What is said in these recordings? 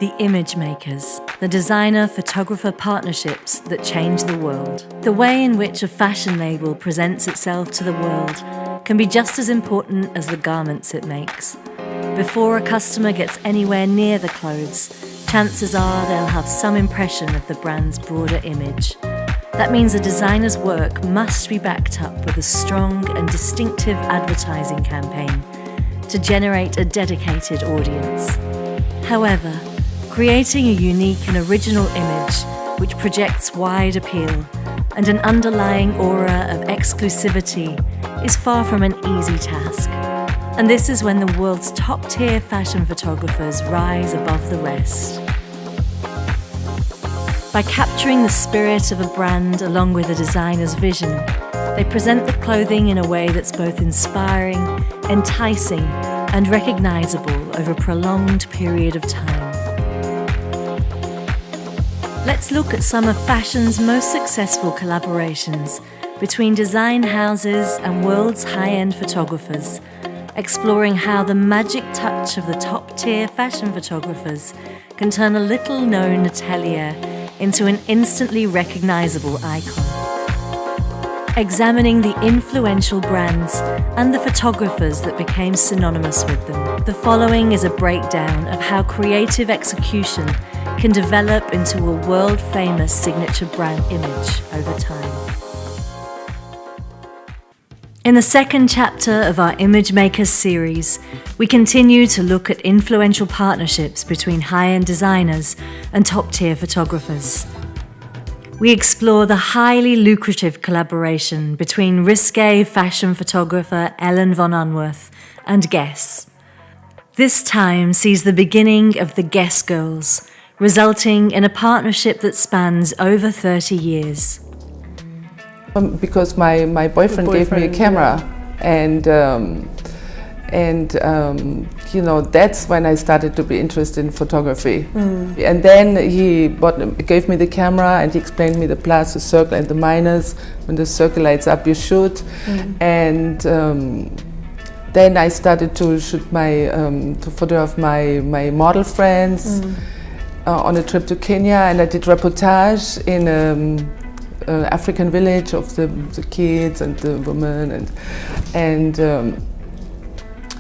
The image makers, the designer-photographer partnerships that change the world. The way in which a fashion label presents itself to the world can be just as important as the garments it makes. Before a customer gets anywhere near the clothes, chances are they'll have some impression of the brand's broader image. That means a designer's work must be backed up with a strong and distinctive advertising campaign to generate a dedicated audience. However, creating a unique and original image which projects wide appeal and an underlying aura of exclusivity is far from an easy task. And this is when the world's top-tier fashion photographers rise above the rest. By capturing the spirit of a brand along with a designer's vision, they present the clothing in a way that's both inspiring, enticing, and recognizable over a prolonged period of time. Let's look at some of fashion's most successful collaborations between design houses and world's high-end photographers, exploring how the magic touch of the top-tier fashion photographers can turn a little-known atelier into an instantly recognizable icon. Examining the influential brands and the photographers that became synonymous with them. The following is a breakdown of how creative execution can develop into a world-famous signature brand image over time. In the second chapter of our Image Makers series, we continue to look at influential partnerships between high-end designers and top-tier photographers. We explore the highly lucrative collaboration between risque fashion photographer Ellen von Unwerth and Guess. This time sees the beginning of the Guess Girls, resulting in a partnership that spans over 30 years. Because my boyfriend gave me a camera, and you know, that's when I started to be interested in photography. And then he gave me the camera and he explained me the plus, the circle and the minus. When the circle lights up, you shoot. And then I started to shoot to photograph my model friends on a trip to Kenya, and I did reportage in African village of the kids and the women, and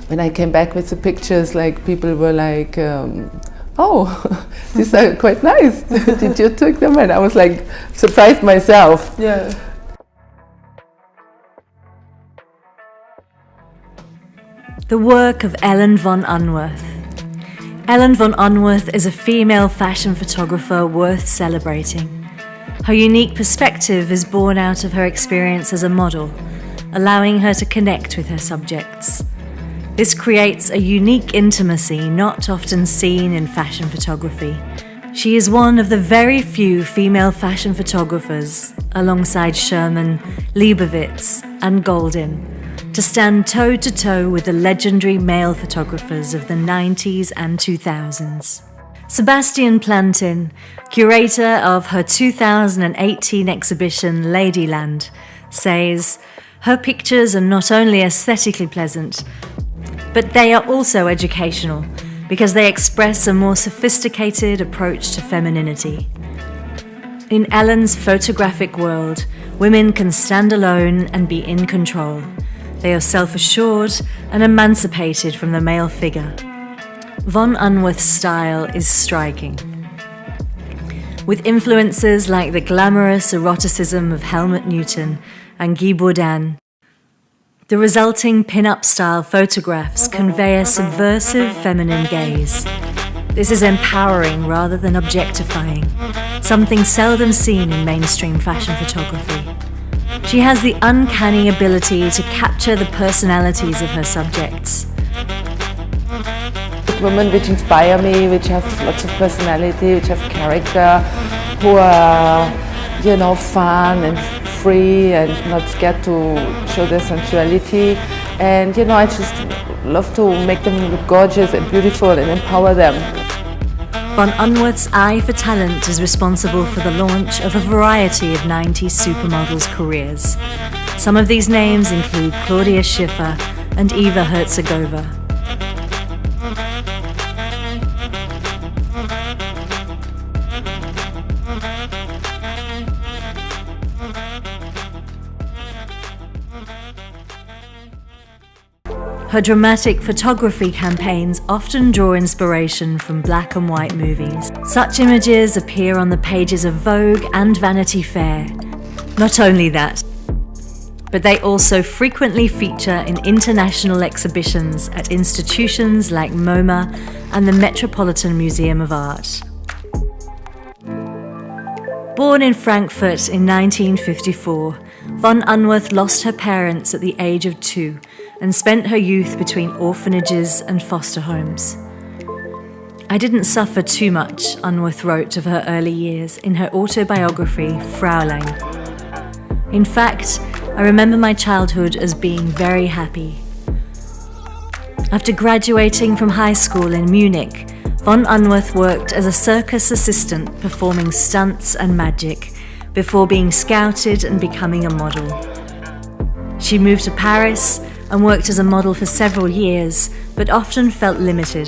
when I came back with the pictures, like, people were like, oh, these are quite nice. Did you take them? And I was like surprised myself. Yeah. The work of Ellen von Unwerth. Ellen von Unwerth is a female fashion photographer worth celebrating. Her unique perspective is born out of her experience as a model, allowing her to connect with her subjects. This creates a unique intimacy not often seen in fashion photography. She is one of the very few female fashion photographers, alongside Sherman, Leibovitz, and Goldin, to stand toe-to-toe with the legendary male photographers of the 90s and 2000s. Sebastian Plantin, curator of her 2018 exhibition Ladyland, says, her pictures are not only aesthetically pleasant, but they are also educational because they express a more sophisticated approach to femininity. In Ellen's photographic world, women can stand alone and be in control. They are self-assured and emancipated from the male figure. Von Unwerth's style is striking. With influences like the glamorous eroticism of Helmut Newton and Guy Bourdin, the resulting pin-up style photographs convey a subversive feminine gaze. This is empowering rather than objectifying, something seldom seen in mainstream fashion photography. She has the uncanny ability to capture the personalities of her subjects. Women which inspire me, which have lots of personality, which have character, who are, you know, fun and free and not scared to show their sensuality. And, you know, I just love to make them look gorgeous and beautiful and empower them. Von Unwerth's eye for talent is responsible for the launch of a variety of 90s supermodels' careers. Some of these names include Claudia Schiffer and Eva Herzegovina. Her dramatic photography campaigns often draw inspiration from black and white movies. Such images appear on the pages of Vogue and Vanity Fair. Not only that, but they also frequently feature in international exhibitions at institutions like MoMA and the Metropolitan Museum of Art. Born in Frankfurt in 1954, von Unwerth lost her parents at the age of 2 and spent her youth between orphanages and foster homes. "I didn't suffer too much," Unwerth wrote of her early years in her autobiography, Fraulein. "In fact, I remember my childhood as being very happy." After graduating from high school in Munich, von Unwerth worked as a circus assistant performing stunts and magic before being scouted and becoming a model. She moved to Paris and worked as a model for several years, but often felt limited.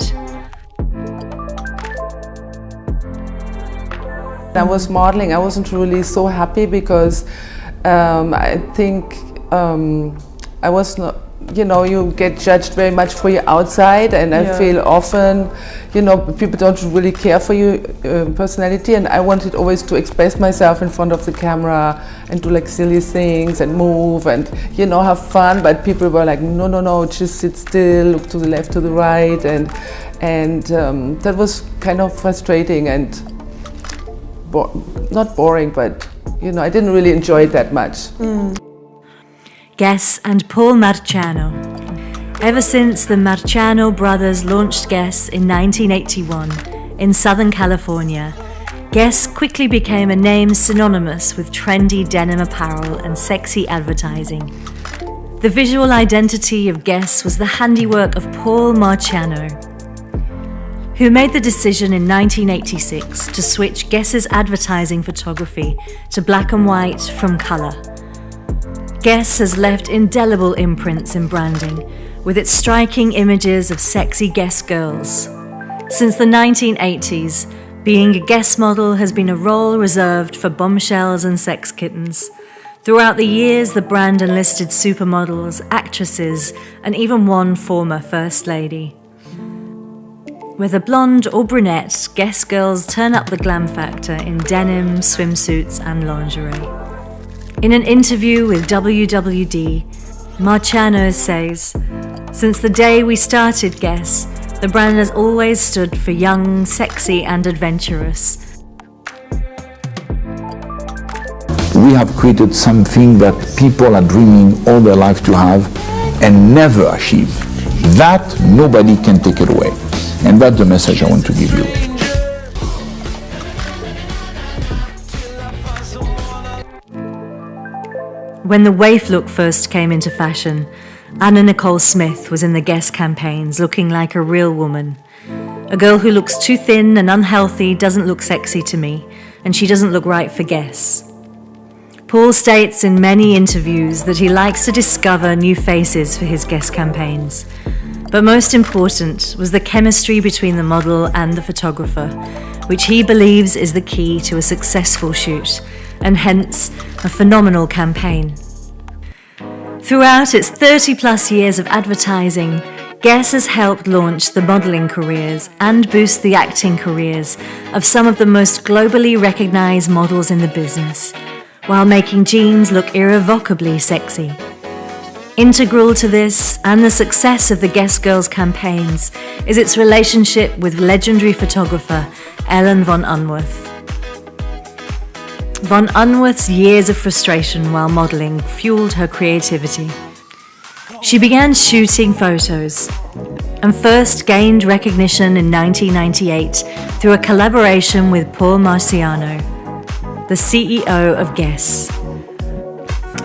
I was modeling. I wasn't really so happy because I think I was not, you get judged very much for your outside, and I feel often, people don't really care for your personality, and I wanted always to express myself in front of the camera and do like silly things and move and, have fun, but people were like, no, just sit still, look to the left, to the right, and that was kind of frustrating and not boring, but I didn't really enjoy it that much. Guess and Paul Marciano. Ever since the Marciano brothers launched Guess in 1981 in Southern California, Guess quickly became a name synonymous with trendy denim apparel and sexy advertising. The visual identity of Guess was the handiwork of Paul Marciano, who made the decision in 1986 to switch Guess's advertising photography to black and white from colour. Guess has left indelible imprints in branding, with its striking images of sexy Guess girls. Since the 1980s, being a Guess model has been a role reserved for bombshells and sex kittens. Throughout the years, the brand enlisted supermodels, actresses, and even one former First Lady. Whether blonde or brunette, Guess girls turn up the glam factor in denim, swimsuits, and lingerie. In an interview with WWD, Marciano says, "Since the day we started Guess, the brand has always stood for young, sexy, and adventurous." We have created something that people are dreaming all their life to have and never achieve. That nobody can take it away. And that's the message I want to give you. When the waif look first came into fashion, Anna Nicole Smith was in the Guess campaigns looking like a real woman. "A girl who looks too thin and unhealthy doesn't look sexy to me, and she doesn't look right for Guess." Paul states in many interviews that he likes to discover new faces for his Guess campaigns. But most important was the chemistry between the model and the photographer, which he believes is the key to a successful shoot, and hence a phenomenal campaign. Throughout its 30-plus years of advertising, Guess has helped launch the modeling careers and boost the acting careers of some of the most globally recognized models in the business, while making jeans look irrevocably sexy. Integral to this and the success of the Guess Girls campaigns is its relationship with legendary photographer Ellen von Unwerth. Von Unwerth's years of frustration while modelling fueled her creativity. She began shooting photos and first gained recognition in 1998 through a collaboration with Paul Marciano, the CEO of Guess.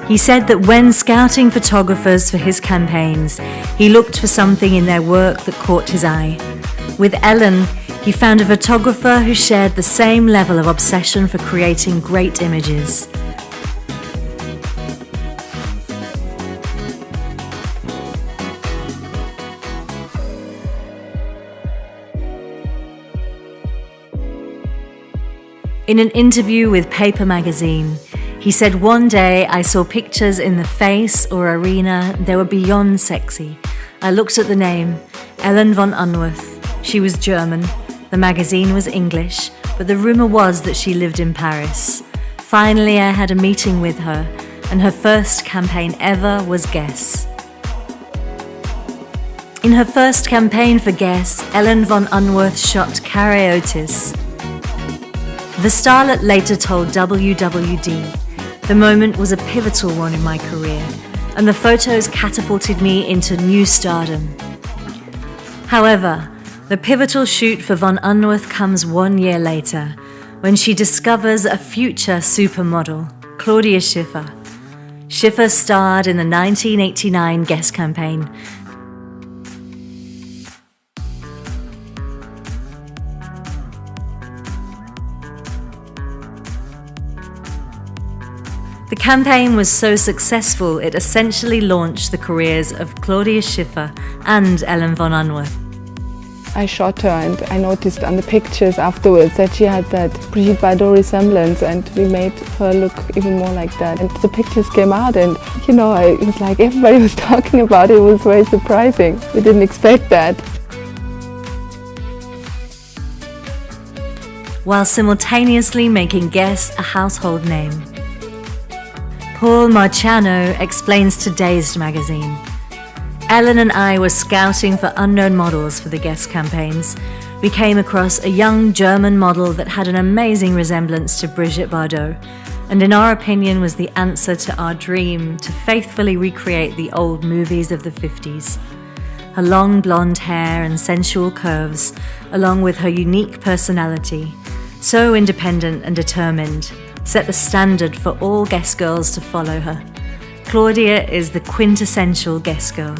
He said that when scouting photographers for his campaigns, he looked for something in their work that caught his eye. With Ellen, he found a photographer who shared the same level of obsession for creating great images. In an interview with Paper magazine, he said, "One day I saw pictures in the Face or Arena, they were beyond sexy. I looked at the name, Ellen von Unwerth. She was German, the magazine was English, but the rumour was that she lived in Paris. Finally, I had a meeting with her, and her first campaign ever was Guess. In her first campaign for Guess, Ellen von Unwerth shot Karyotis. The starlet later told WWD, "The moment was a pivotal one in my career, and the photos catapulted me into new stardom." However, the pivotal shoot for von Unwerth comes 1 year later, when she discovers a future supermodel, Claudia Schiffer. Schiffer starred in the 1989 Guess campaign. The campaign was so successful it essentially launched the careers of Claudia Schiffer and Ellen von Unwerth. I shot her and I noticed on the pictures afterwards that she had that Brigitte Bardot resemblance, and we made her look even more like that. And the pictures came out and, it was like everybody was talking about it. It was very surprising. We didn't expect that. While simultaneously making Guess a household name. Paul Marciano explains to Dazed magazine, "Ellen and I were scouting for unknown models for the Guess campaigns. We came across a young German model that had an amazing resemblance to Brigitte Bardot, and in our opinion was the answer to our dream to faithfully recreate the old movies of the 50s. Her long blonde hair and sensual curves, along with her unique personality, so independent and determined, set the standard for all Guess girls to follow her. Claudia is the quintessential Guess girl."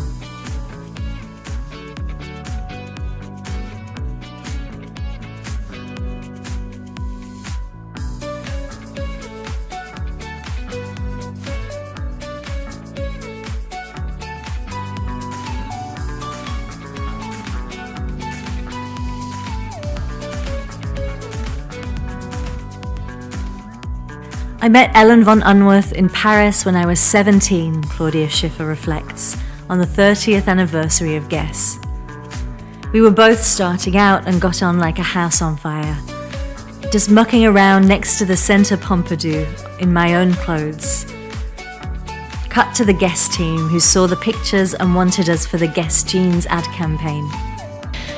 "I met Ellen von Unwerth in Paris when I was 17, Claudia Schiffer reflects, on the 30th anniversary of Guess. We were both starting out and got on like a house on fire. Just mucking around next to the Centre Pompidou in my own clothes. Cut to the Guess team who saw the pictures and wanted us for the Guess Jeans ad campaign.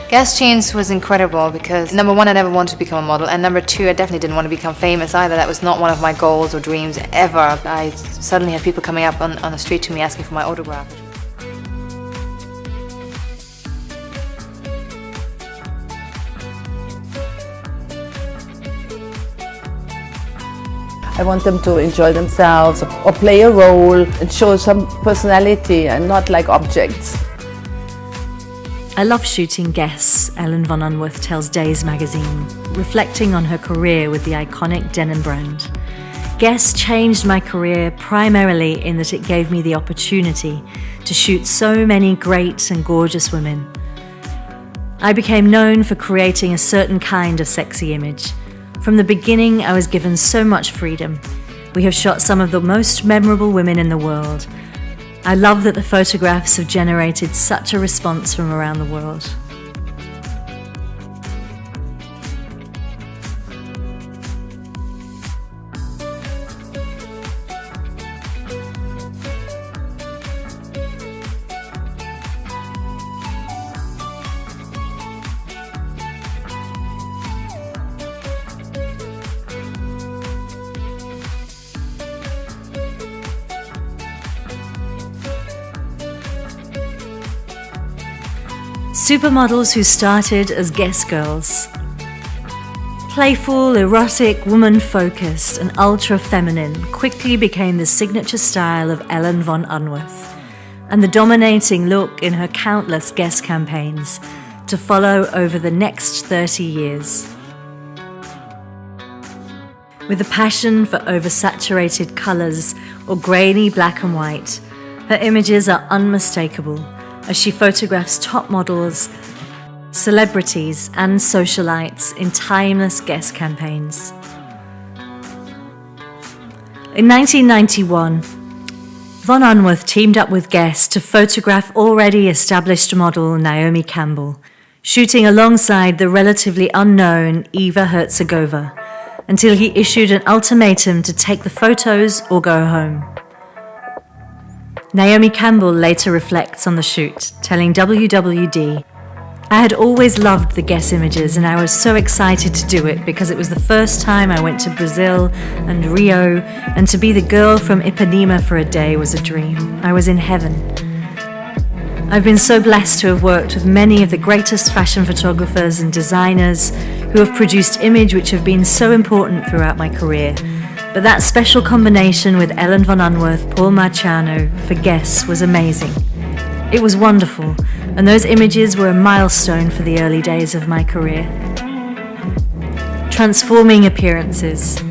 Guess Jeans was incredible because, number one, I never wanted to become a model, and number two, I definitely didn't want to become famous either. That was not one of my goals or dreams ever. I suddenly had people coming up on the street to me asking for my autograph. I want them to enjoy themselves or play a role and show some personality and not like objects. I love shooting Guess, Ellen von Unwerth tells Dazed magazine, reflecting on her career with the iconic denim brand. Guess changed my career primarily in that it gave me the opportunity to shoot so many great and gorgeous women. I became known for creating a certain kind of sexy image. From the beginning, I was given so much freedom. We have shot some of the most memorable women in the world. I love that the photographs have generated such a response from around the world. Supermodels who started as Guess girls. Playful, erotic, woman-focused, and ultra-feminine quickly became the signature style of Ellen von Unwerth, and the dominating look in her countless Guess campaigns to follow over the next 30 years. With a passion for oversaturated colours or grainy black and white, her images are unmistakable as she photographs top models, celebrities and socialites in timeless Guess campaigns. In 1991, Von Unwerth teamed up with Guess to photograph already established model Naomi Campbell, shooting alongside the relatively unknown Eva Herzegovina, until he issued an ultimatum to take the photos or go home. Naomi Campbell later reflects on the shoot, telling WWD, "I had always loved the Guess images and I was so excited to do it because it was the first time I went to Brazil and Rio, and to be the girl from Ipanema for a day was a dream. I was in heaven. I've been so blessed to have worked with many of the greatest fashion photographers and designers who have produced images which have been so important throughout my career. But that special combination with Ellen von Unwerth, Paul Marciano for Guess was amazing. It was wonderful, and those images were a milestone for the early days of my career." Transforming appearances.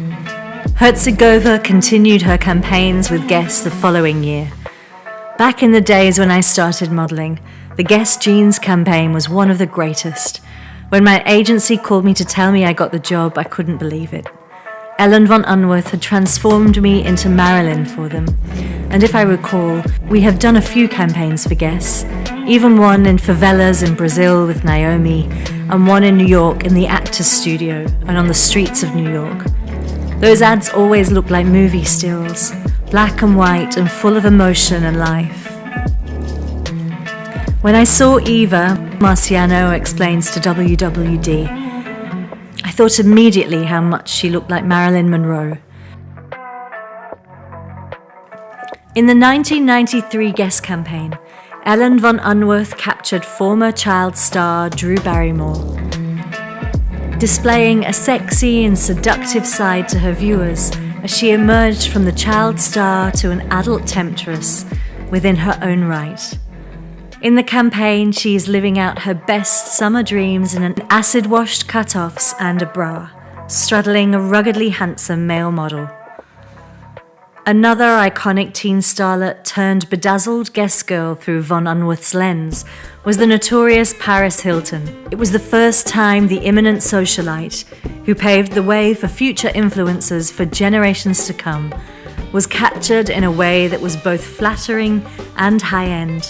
Herzegovina continued her campaigns with Guess the following year. Back in the days when I started modelling, the Guess Jeans campaign was one of the greatest. When my agency called me to tell me I got the job, I couldn't believe it. Ellen von Unwerth had transformed me into Marilyn for them. And if I recall, we have done a few campaigns for Guess, even one in favelas in Brazil with Naomi, and one in New York in the Actors Studio and on the streets of New York. Those ads always looked like movie stills, black and white and full of emotion and life. When I saw Eva, Marciano explains to WWD, I thought immediately how much she looked like Marilyn Monroe. In the 1993 Guess campaign, Ellen von Unwerth captured former child star Drew Barrymore, displaying a sexy and seductive side to her viewers as she emerged from the child star to an adult temptress within her own right. In the campaign, she is living out her best summer dreams in an acid-washed cutoffs and a bra, straddling a ruggedly handsome male model. Another iconic teen starlet turned bedazzled Guess girl through von Unwerth's lens was the notorious Paris Hilton. It was the first time the eminent socialite, who paved the way for future influencers for generations to come, was captured in a way that was both flattering and high-end.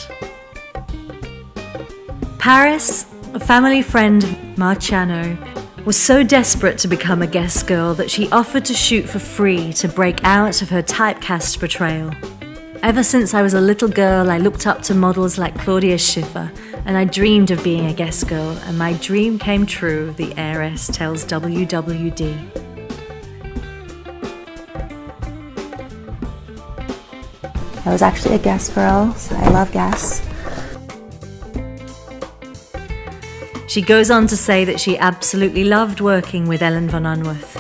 Paris, a family friend of Marciano, was so desperate to become a Guess girl that she offered to shoot for free to break out of her typecast portrayal. Ever since I was a little girl, I looked up to models like Claudia Schiffer, and I dreamed of being a Guess girl, and my dream came true, the heiress tells WWD. I was actually a Guess girl, so I love Guess. She goes on to say that she absolutely loved working with Ellen von Unwerth.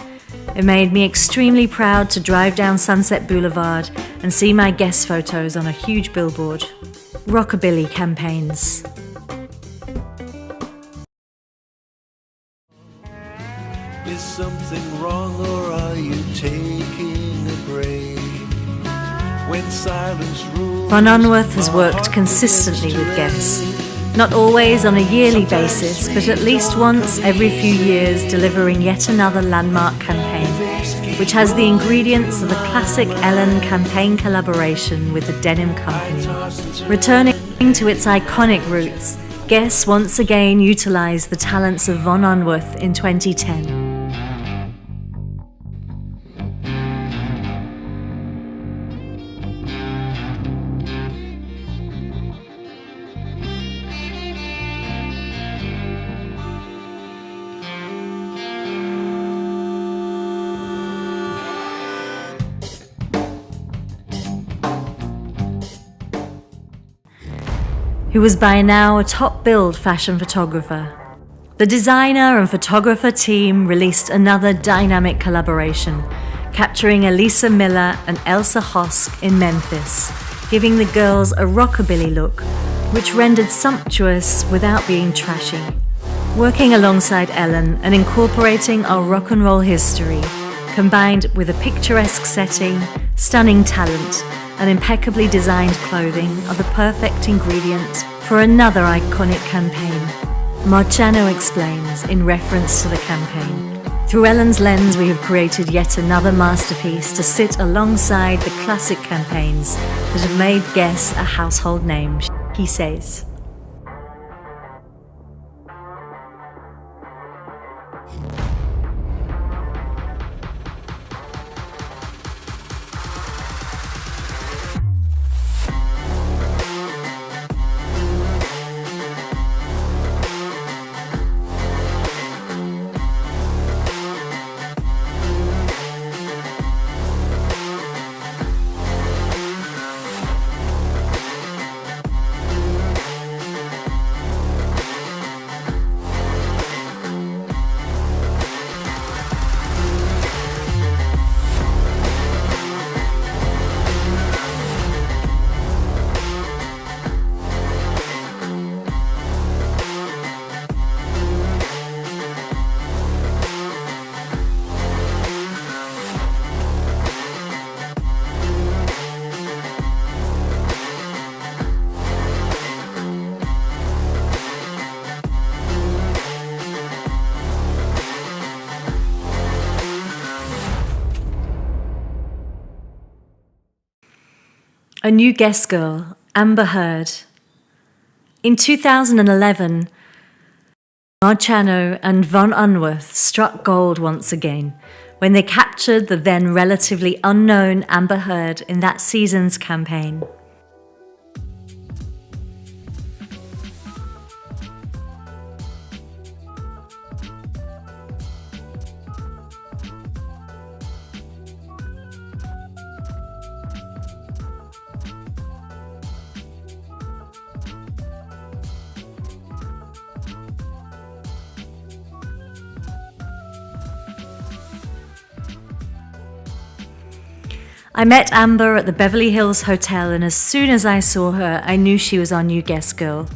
It made me extremely proud to drive down Sunset Boulevard and see my Guess photos on a huge billboard. Rockabilly campaigns. Is something wrong or are you taking a break? When silence rules, Von Unwerth has worked consistently with Guess. Not always on a yearly basis, but at least once every few years, delivering yet another landmark campaign, which has the ingredients of a classic Ellen campaign collaboration with the Denim Company. Returning to its iconic roots, Guess once again utilised the talents of Von Unwerth in 2010. Who was by now a top-billed fashion photographer. The designer and photographer team released another dynamic collaboration, capturing Elisa Miller and Elsa Hosk in Memphis, giving the girls a rockabilly look, which rendered sumptuous without being trashy. Working alongside Ellen and incorporating our rock and roll history, combined with a picturesque setting, stunning talent, and impeccably designed clothing are the perfect ingredients for another iconic campaign. Marciano explains in reference to the campaign. Through Ellen's lens, we have created yet another masterpiece to sit alongside the classic campaigns that have made Guess a household name, he says. A new Guess girl, Amber Heard. In 2011, Marciano and von Unwerth struck gold once again when they captured the then relatively unknown Amber Heard in that season's campaign. I met Amber at the Beverly Hills Hotel, and as soon as I saw her, I knew she was our new Guess girl.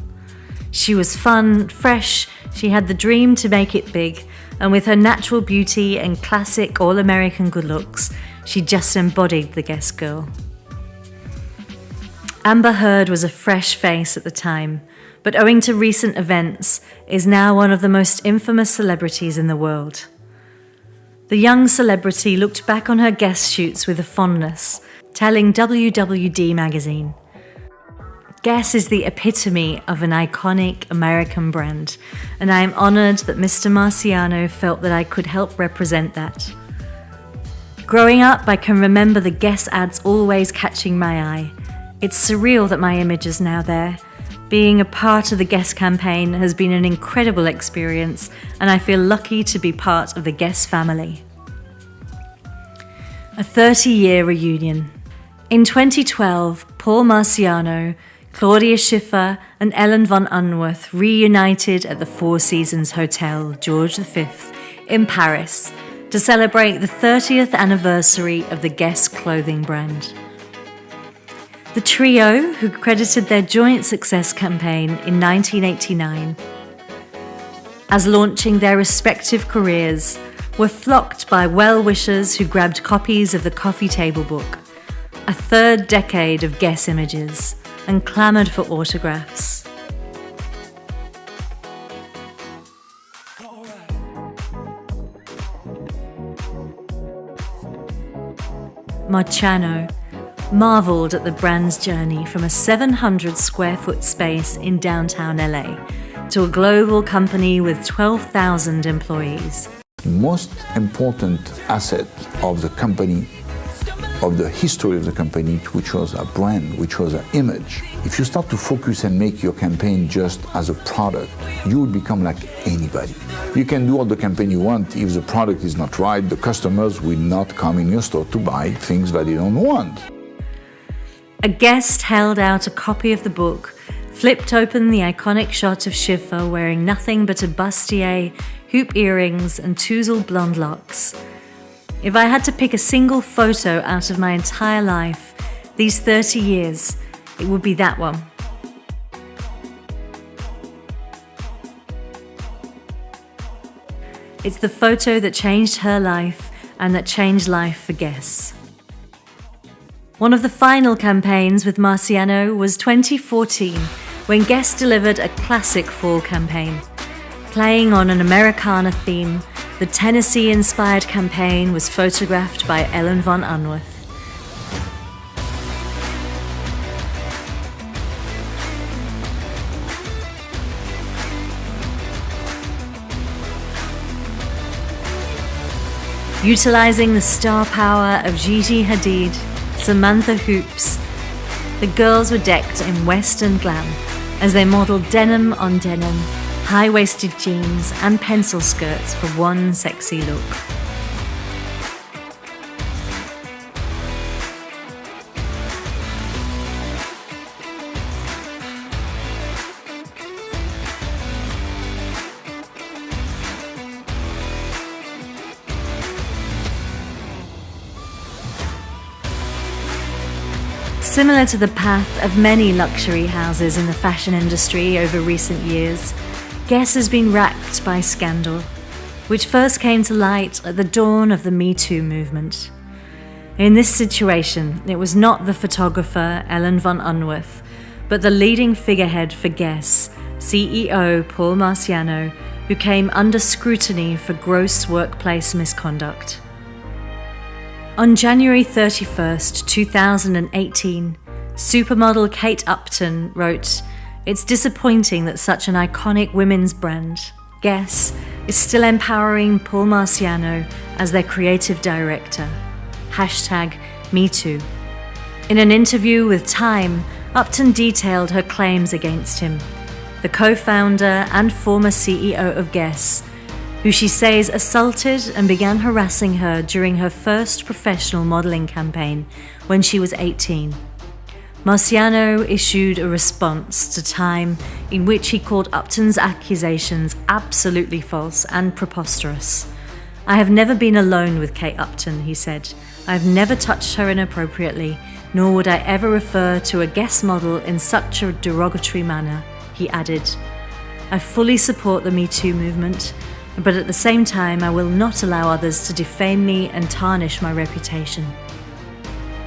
She was fun, fresh, she had the dream to make it big, and with her natural beauty and classic all-American good looks, she just embodied the Guess girl. Amber Heard was a fresh face at the time, but owing to recent events, is now one of the most infamous celebrities in the world. The young celebrity looked back on her Guess shoots with a fondness, telling WWD magazine, "Guess is the epitome of an iconic American brand, and I am honored that Mr. Marciano felt that I could help represent that. Growing up, I can remember the Guess ads always catching my eye. It's surreal that my image is now there. Being a part of the Guess campaign has been an incredible experience, and I feel lucky to be part of the Guess family." A 30-year reunion. In 2012, Paul Marciano, Claudia Schiffer, and Ellen von Unwerth reunited at the Four Seasons Hotel, George V, in Paris to celebrate the 30th anniversary of the Guess clothing brand. The trio, who credited their joint success campaign in 1989 as launching their respective careers, were flocked by well-wishers who grabbed copies of the coffee table book, a third decade of Guess images, and clamoured for autographs. Marciano marvelled at the brand's journey from a 700 square foot space in downtown LA to a global company with 12,000 employees. Most important asset of the company, of the history of the company, which was a brand, which was an image. If you start to focus and make your campaign just as a product, you will become like anybody. You can do all the campaign you want. If the product is not right, the customers will not come in your store to buy things that they don't want. A guest held out a copy of the book, flipped open the iconic shot of Schiffer wearing nothing but a bustier, hoop earrings, and touzled blonde locks. If I had to pick a single photo out of my entire life, these 30 years, it would be that one. It's the photo that changed her life and that changed life for Guess. One of the final campaigns with Marciano was 2014, when Guess delivered a classic fall campaign, playing on an Americana theme The Tennessee-inspired campaign was photographed by Ellen von Unwerth. Utilizing the star power of Gigi Hadid, Samantha Hoops, the girls were decked in Western glam as they modeled denim on denim, high-waisted jeans and pencil skirts for one sexy look. Similar to the path of many luxury houses in the fashion industry over recent years, Guess has been racked by scandal, which first came to light at the dawn of the Me Too movement. In this situation, it was not the photographer Ellen von Unwerth, but the leading figurehead for Guess, CEO Paul Marciano, who came under scrutiny for gross workplace misconduct. On January 31st, 2018, supermodel Kate Upton wrote, "It's disappointing that such an iconic women's brand, Guess, is still empowering Paul Marciano as their creative director. #MeToo." In an interview with Time, Upton detailed her claims against him, the co-founder and former CEO of Guess, who she says assaulted and began harassing her during her first professional modeling campaign when she was 18. Marciano issued a response to Time in which he called Upton's accusations absolutely false and preposterous. "I have never been alone with Kate Upton," he said. "I have never touched her inappropriately, nor would I ever refer to a Guess model in such a derogatory manner," he added. "I fully support the Me Too movement, but at the same time I will not allow others to defame me and tarnish my reputation."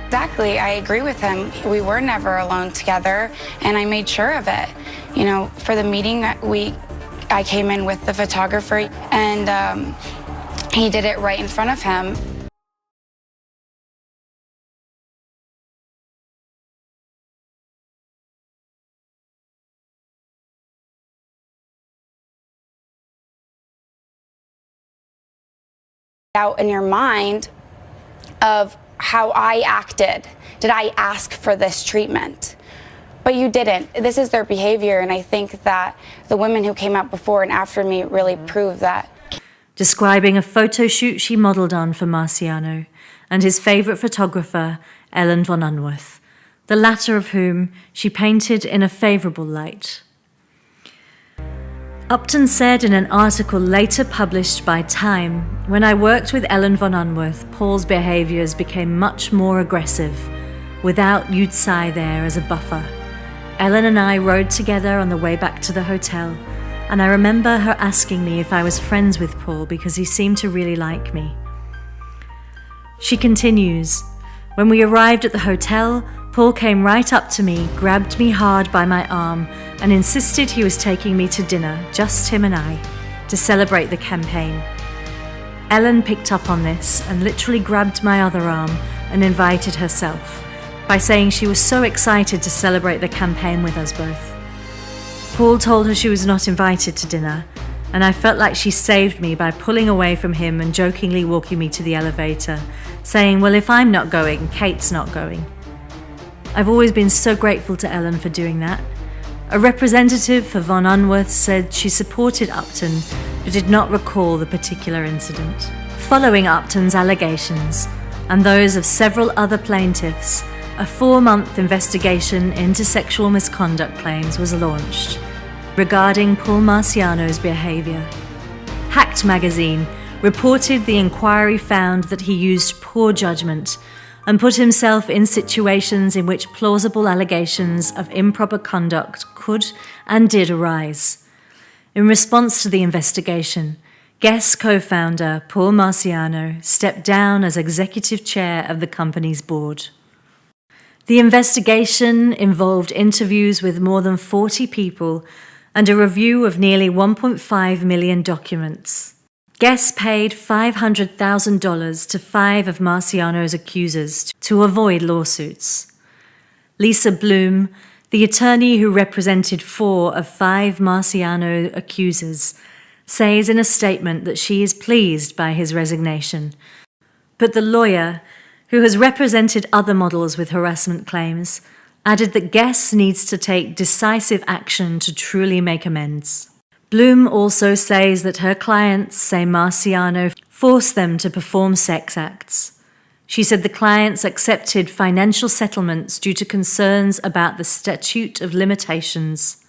Exactly, I agree with him. We were never alone together, and I made sure of it. You know, for the meeting I came in with the photographer, and he did it right in front of him. Out in your mind of how I acted. Did I ask for this treatment? But you didn't. This is their behavior, and I think that the women who came out before and after me really proved that. Describing a photo shoot she modelled on for Marciano and his favourite photographer, Ellen von Unwerth, the latter of whom she painted in a favourable light. Upton said in an article later published by Time, "When I worked with Ellen von Unwerth, Paul's behaviours became much more aggressive, without Yutsai there as a buffer. Ellen and I rode together on the way back to the hotel, and I remember her asking me if I was friends with Paul because he seemed to really like me." She continues, "When we arrived at the hotel, Paul came right up to me, grabbed me hard by my arm, and insisted he was taking me to dinner, just him and I, to celebrate the campaign. Ellen picked up on this and literally grabbed my other arm and invited herself by saying she was so excited to celebrate the campaign with us both. Paul told her she was not invited to dinner, and I felt like she saved me by pulling away from him and jokingly walking me to the elevator, saying, 'Well, if I'm not going, Kate's not going.' I've always been so grateful to Ellen for doing that." A representative for von Unwerth said she supported Upton, but did not recall the particular incident. Following Upton's allegations, and those of several other plaintiffs, a 4-month investigation into sexual misconduct claims was launched regarding Paul Marciano's behaviour. Hacked magazine reported the inquiry found that he used poor judgment and put himself in situations in which plausible allegations of improper conduct could and did arise. In response to the investigation, Guess co-founder Paul Marciano stepped down as executive chair of the company's board. The investigation involved interviews with more than 40 people and a review of nearly 1.5 million documents. Guess paid $500,000 to 5 of Marciano's accusers to avoid lawsuits. Lisa Bloom, the attorney who represented 4 of 5 Marciano accusers, says in a statement that she is pleased by his resignation. But the lawyer, who has represented other models with harassment claims, added that Guess needs to take decisive action to truly make amends. Bloom also says that her clients say Marciano forced them to perform sex acts. She said the clients accepted financial settlements due to concerns about the statute of limitations.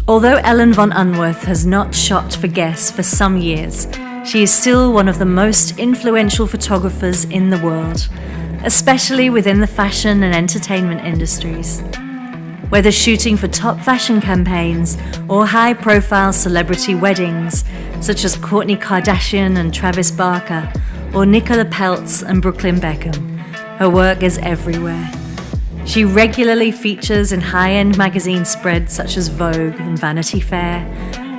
Although Ellen von Unwerth has not shot for Guess for some years, she is still one of the most influential photographers in the world, especially within the fashion and entertainment industries. Whether shooting for top fashion campaigns or high-profile celebrity weddings, such as Kourtney Kardashian and Travis Barker, or Nicola Peltz and Brooklyn Beckham, her work is everywhere. She regularly features in high-end magazine spreads such as Vogue and Vanity Fair,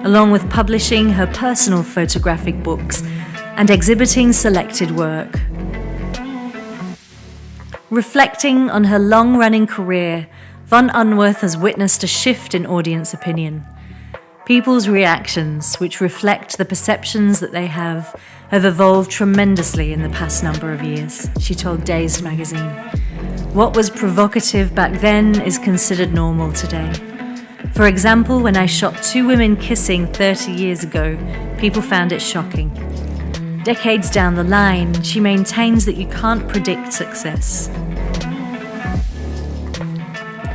along with publishing her personal photographic books and exhibiting selected work. Reflecting on her long-running career, von Unwerth has witnessed a shift in audience opinion. People's reactions, which reflect the perceptions that they have evolved tremendously in the past number of years, she told Dazed magazine. What was provocative back then is considered normal today. For example, when I shot 2 women kissing 30 years ago, people found it shocking. Decades down the line, she maintains that you can't predict success.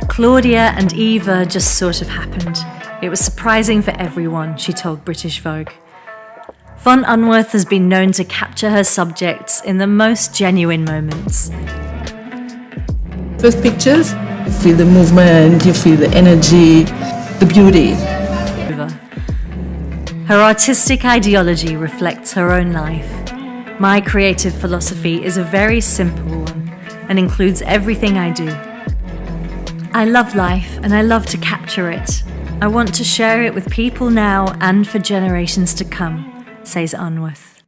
Claudia and Eva just sort of happened. It was surprising for everyone, she told British Vogue. Von Unwerth has been known to capture her subjects in the most genuine moments. First pictures, you feel the movement, you feel the energy, the beauty. Her artistic ideology reflects her own life. My creative philosophy is a very simple one and includes everything I do. I love life and I love to capture it. I want to share it with people now and for generations to come, says Unwerth.